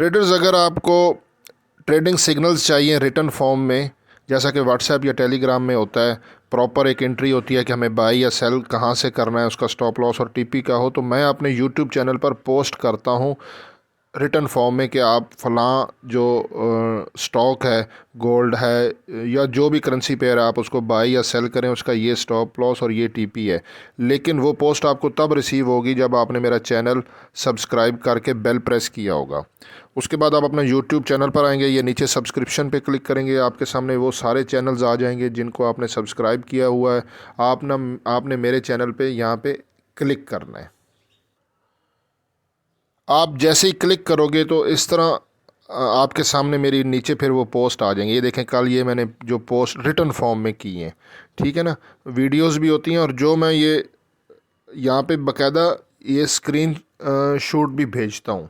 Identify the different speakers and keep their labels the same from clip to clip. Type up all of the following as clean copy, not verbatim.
Speaker 1: Traders, अगर आपको trading signals चाहिए रिटन फॉर्म में, जैसा कि व्हाट्सएप या टेलीग्राम में होता है, प्रॉपर एक एंट्री होती है कि हमें बाई या सेल कहाँ से करना है, उसका स्टॉप लॉस और टीपी का हो, तो मैं अपने यूट्यूब चैनल पर पोस्ट करता हूँ रिटन फॉर्म में कि आप फ़लाँ जो स्टॉक है, गोल्ड है या जो भी करेंसी पेयर है, आप उसको बाई या सेल करें, उसका ये स्टॉप लॉस और ये टीपी है। लेकिन वो पोस्ट आपको तब रिसीव होगी जब आपने मेरा चैनल सब्सक्राइब करके बेल प्रेस किया होगा। उसके बाद आप अपना यूट्यूब चैनल पर आएंगे, ये नीचे सब्सक्रिप्शन पे क्लिक करेंगे, आपके सामने वो सारे चैनल्स आ जाएंगे जिनको आपने सब्सक्राइब किया हुआ है। आपने मेरे चैनल पे यहाँ पे क्लिक करना है। आप जैसे ही क्लिक करोगे तो इस तरह आपके सामने मेरी नीचे फिर वो पोस्ट आ जाएंगे। ये देखें, कल ये मैंने जो पोस्ट रिटन फॉर्म में की है, ठीक है ना, वीडियोस भी होती हैं, और जो मैं ये यहाँ पे बाकायदा ये स्क्रीन शूट भी भेजता हूँ।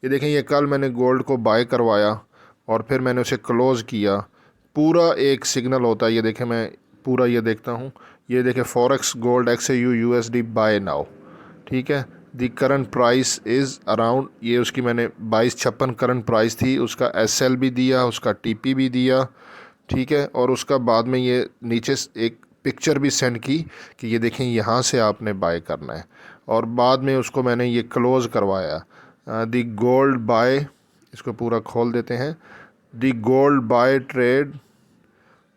Speaker 1: ये देखें, ये कल मैंने गोल्ड को बाय करवाया और फिर मैंने उसे क्लोज़ किया। पूरा एक सिग्नल होता है, ये देखें, मैं पूरा ये देखता हूँ। ये देखें, forex gold XAU USD buy now, ठीक है। The current price is around, ये उसकी मैंने 2256 करंट प्राइस थी, उसका SL भी दिया, उसका TP भी दिया, ठीक है। और उसका बाद में ये नीचे एक पिक्चर भी सेंड की कि ये देखें, यहाँ से आपने बाय करना है। और बाद में उसको मैंने ये क्लोज़ करवाया। दी गोल्ड बाय, इसको पूरा खोल देते हैं। दी गोल्ड बाय ट्रेड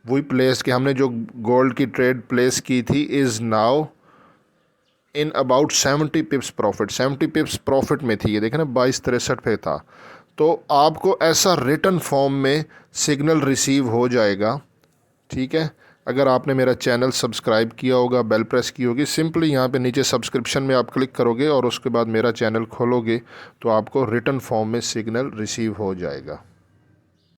Speaker 1: वही प्लेस कि हमने जो गोल्ड की ट्रेड प्लेस की थी is now in about 70 पिप्स profit. 70 पिप्स profit में थी, ये देखें ना, 2263 पे था। तो आपको ऐसा रिटन फॉर्म में सिग्नल रिसीव हो जाएगा, ठीक है। अगर आपने मेरा चैनल सब्सक्राइब किया होगा, बेल प्रेस की होगी, सिंपली यहाँ पे नीचे सब्सक्रिप्शन में आप क्लिक करोगे और उसके बाद मेरा चैनल खोलोगे तो आपको रिटन फॉर्म में सिग्नल रिसीव हो जाएगा।